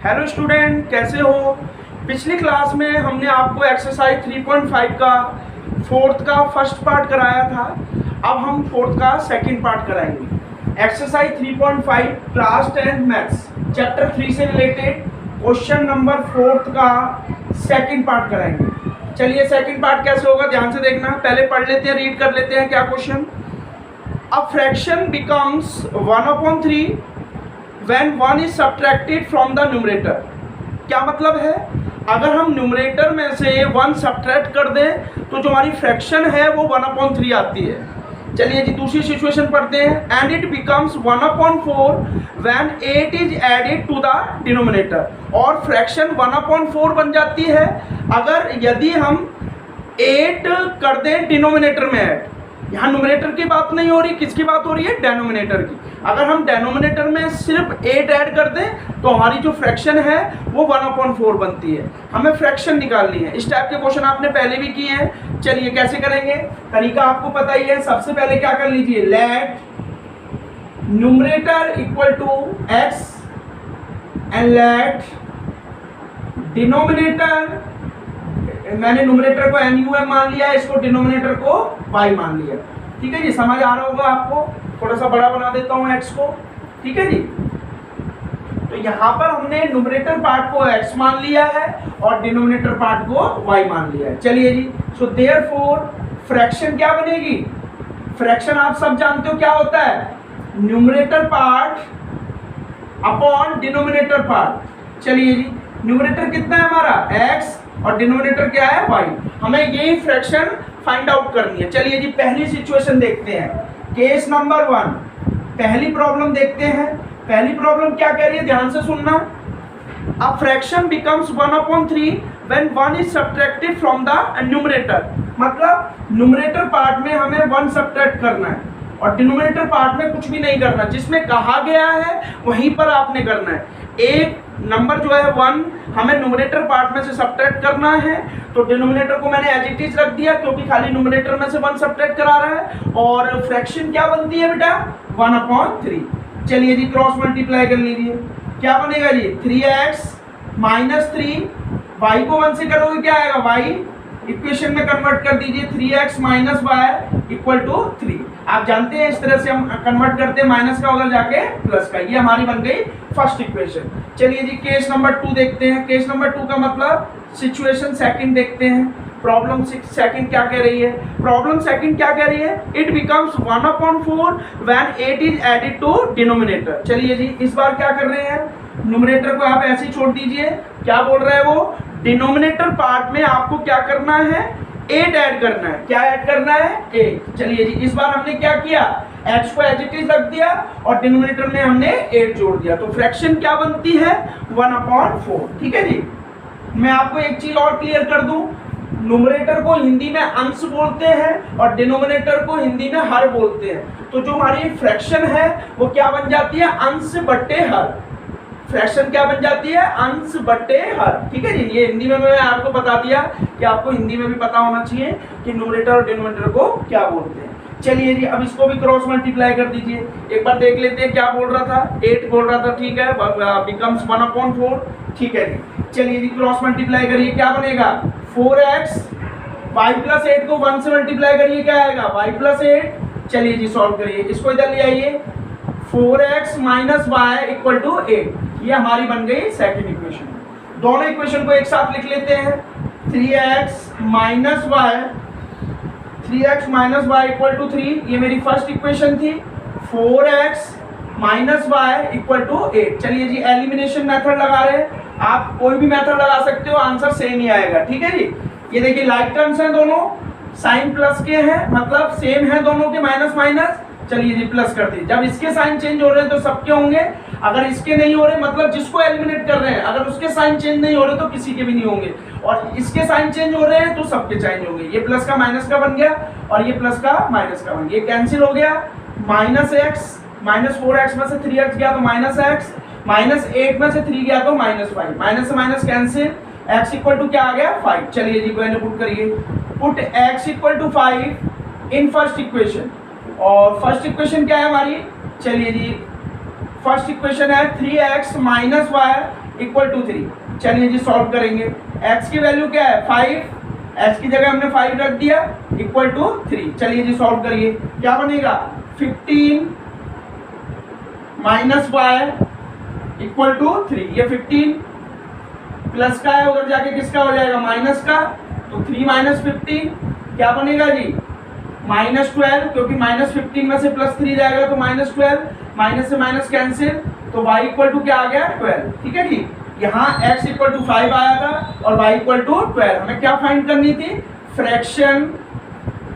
Hello student, कैसे हो। पिछली क्लास में हमने आपको एक्सरसाइज 3.5 का फोर्थ का फर्स्ट पार्ट कराया था। अब हम फोर्थ का सेकंड पार्ट कराएंगे। एक्सरसाइज 3.5 क्लास 10 मैथ्स चैप्टर 3 से रिलेटेड क्वेश्चन नंबर फोर्थ का सेकंड पार्ट कराएंगे। चलिए सेकंड पार्ट कैसे होगा ध्यान से देखना। पहले पढ़ लेते हैं, रीड कर लेते हैं क्या question. A fraction becomes 1/3 when 1 is subtracted from the numerator। क्या मतलब है, अगर हम न्यूमरेटर में से 1 सब्ट्रैक्ट कर दें तो जो हमारी फ्रैक्शन है वो 1/3 आती है। चलिए जी दूसरी सिचुएशन पढ़ते हैं। And it becomes 1/4 when 8 is added to the denominator। और फ्रैक्शन 1/4 बन जाती है अगर यदि हम 8 कर दें डिनोमिनेटर में ऐड। यहाँ न्यूमरेटर की बात नहीं हो रही, किसकी बात हो रही है, डेनोमिनेटर की। अगर हम डेनोमिनेटर में सिर्फ 8 ऐड कर दें तो हमारी जो फ्रैक्शन है वो 1/4 बनती है। हमें फ्रैक्शन निकालनी है। इस टाइप के क्वेश्चन आपने पहले भी किए हैं। चलिए कैसे करेंगे, तरीका आपको पता ही है। सबसे पहले क्या कर लीजिए, let numerator equal to x and let denominator, मैंने न्यूमरेटर को NUM मान लिया, इसको डिनोमिनेटर को y मान लिया। ठीक है जी, समझ आ रहा होगा आपको। थोड़ा सा बड़ा बना देता हूँ x को। ठीक है जी, तो यहाँ पर हमने न्यूमरेटर पार्ट को x मान लिया है और डिनोमिनेटर पार्ट को y मान लिया है। चलिए जी, सो देयरफॉर फ्रैक्शन क्या बनेगी। फ्रैक्शन आप सब जानते हो क्या होता है, numerator part upon denominator part. चलिए जी, न्यूमरेटर कितना है हमारा x और डिनोमिनेटर क्या है y। हमें यही फ्रैक्शन फाइंड आउट करनी है। चलिए जी पहली सिचुएशन देखते हैं, केस नंबर 1। पहली प्रॉब्लम देखते हैं। पहली प्रॉब्लम क्या कह रही है, ध्यान से सुनना। A fraction becomes 1/3 when 1 is subtracted from the numerator. मतलब न्यूमरेटर पार्ट में हमें 1 सब्ट्रैक्ट करना है और डिनोमिनेटर पार्ट में कुछ भी नहीं करना। जिसमें कहा गया है वहीं पर आपने करना है। एक नंबर जो है 1 हमें न्यूमरेटर पार्ट में से सब्ट्रैक्ट करना है, तो डिनोमिनेटर को मैंने एज इट इज रख दिया क्योंकि खाली न्यूमरेटर में से 1 सब्ट्रैक्ट करा रहा है। और फ्रैक्शन क्या बनती है बेटा, 1/3। चलिए जी क्रॉस मल्टीप्लाई कर लीजिए, क्या बनेगा जी 3x - 3। y को 1 से करोगे क्या आएगा, y इक्वेशन में कन्वर्ट कर दीजिए, 3x - y = 3। आप जानते हैं इस तरह से हम कन्वर्ट करते हैं, माइनस का उधर जाके प्लस का। ये हमारी बन गई फर्स्ट इक्वेशन। चलिए जी केस नंबर 2 देखते हैं। केस नंबर 2 का मतलब सिचुएशन सेकंड देखते हैं। प्रॉब्लम सेकंड क्या कह रही है, प्रॉब्लम सेकंड क्या कह रही है, it becomes 1/4 when 8 is added to denominator. चलिए जी इस बार क्या कर रहे हैं, न्यूमरेटर को आप ऐसे ही छोड़ दीजिए। क्या बोल रहा है वो, डिनोमिनेटर पार्ट में आपको क्या करना है, 8 ऐड करना है। क्या ऐड करना है, 8। चलिए जी इस बार हमने क्या किया, x को एज इट इज रख दिया और डिनोमिनेटर में हमने 8 जोड़ दिया। तो फ्रैक्शन क्या बनती है, 1/4। ठीक है जी, मैं आपको एक चीज और क्लियर कर दूं, न्यूमरेटर को हिंदी में अंश बोलते हैं और डिनोमिनेटर को हिंदी में हर बोलते हैं। तो जो हमारी फ्रैक्शन है वो क्या बन जाती है, अंश बट्टे हर। फ्रैक्शन क्या बन जाती है, अंश बट्टे हर। ठीक है जी, ये हिंदी में मैं आपको बता दिया कि आपको हिंदी में भी पता होना चाहिए कि न्यूमरेटर और डिनोमिनेटर को क्या बोलते हैं। चलिए जी अब इसको भी क्रॉस मल्टीप्लाई कर दीजिए। एक बार देख लेते हैं क्या बोल रहा था, 8 बोल रहा था। ठीक है, बिकम्स 1/4। ठीक है जी, चलिए जी क्रॉस मल्टीप्लाई करिए, क्या बनेगा 4x। y + 8 को 1 से मल्टीप्लाई करिए, क्या आएगा y + 8। चलिए जी सॉल्व करिए, इसको इधर ले आइए, 4x - y = 8। ये हमारी बन गई सेकंड इक्वेशन। दोनों इक्वेशन को एक साथ लिख लेते हैं, 3x - y = 3। ये मेरी फर्स्ट इक्वेशन थी। 4x - y = 8। चलिए जी एलिमिनेशन मेथड लगा रहे हैं, आप कोई भी मेथड लगा सकते हो, आंसर सेम ही आएगा। ठीक है जी, ये देखिए लाइक टर्म्स हैं दोनों, साइन प्लस के हैं मतलब सेम है दोनों के, माइनस माइनस। चलिए जी प्लस कर दीजिए। जब इसके साइन चेंज हो रहे हैं तो सबके होंगे, अगर इसके नहीं हो रहे मतलब जिसको एलिमिनेट कर रहे हैं अगर उसके साइन चेंज नहीं हो रहे तो किसी के भी नहीं होंगे, और इसके साइन चेंज हो रहे हैं तो सबके चेंज होंगे। ये प्लस का माइनस का बन गया और ये प्लस का माइनस का बन गया, ये कैंसिल हो गया। -x -4x में से 3x गया तो -x, -8 में से 3 गया तो -5, माइनस से माइनस कैंसिल, x = क्या आ गया 5। चलिए जी मैंने पुट करिए, put x = 5 in first equation. और फर्स्ट इक्वेशन क्या है हमारी, चलिए जी फर्स्ट इक्वेशन है 3x - y इक्वल टू 3। चलिए जी सॉल्व करेंगे। x की वैल्यू क्या है 5, x की जगह हमने 5 रख दिया इक्वल टू 3। चलिए जी सॉल्व करिए, क्या बनेगा 15 माइनस वाई इक्वल टू 3। ये 15 प्लस का है, उधर जाके किसका हो जाएगा माइनस का, तो 3 माइनस 15 क्या बनेगा जी -12, क्योंकि -15 में से +3 जाएगा तो -12, माइनस से माइनस कैंसिल, तो y इक्वल टू क्या आ गया 12। ठीक है जी, यहाँ x इक्वल टू 5 आया था और y इक्वल टू 12। हमें क्या फाइंड करनी थी फ्रैक्शन,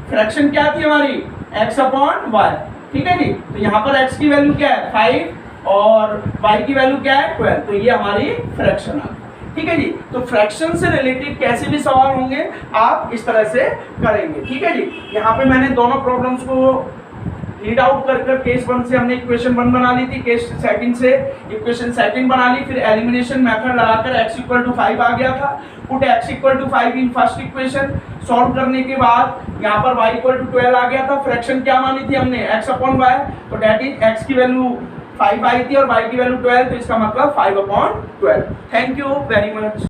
फ्रैक्शन क्या थी हमारी x अपॉन y। ठीक है जी, तो यहाँ पर x की वैल्यू क्या है 5 और y की वैल्यू क्या है 12, तो ये हमारी फ्रैक्शन आ गई। ठीक है जी, तो फ्रैक्शन से रिलेटेड कैसे भी सवाल होंगे आप इस तरह से करेंगे। ठीक है जी, यहाँ पे मैंने दोनों प्रॉब्लम्स को रीड आउट कर कर केस 1 से हमने इक्वेशन 1 बना ली थी, केस 2 से इक्वेशन 2 बना ली, फिर एलिमिनेशन मेथड लगाकर x इक्वल टू 5 आ गया था। Put x equal to 5 in first equation, solve करने के बाद यहाँ पर y इक्वल टू 12 आ गया था। फ्रैक्शन क्या मानी थी हमने x अपॉन y, तो डेट इज x की वैल्यू 5 आई थी और y की वैल्यू 12, तो इसका मतलब 5 upon 12। Thank you very much.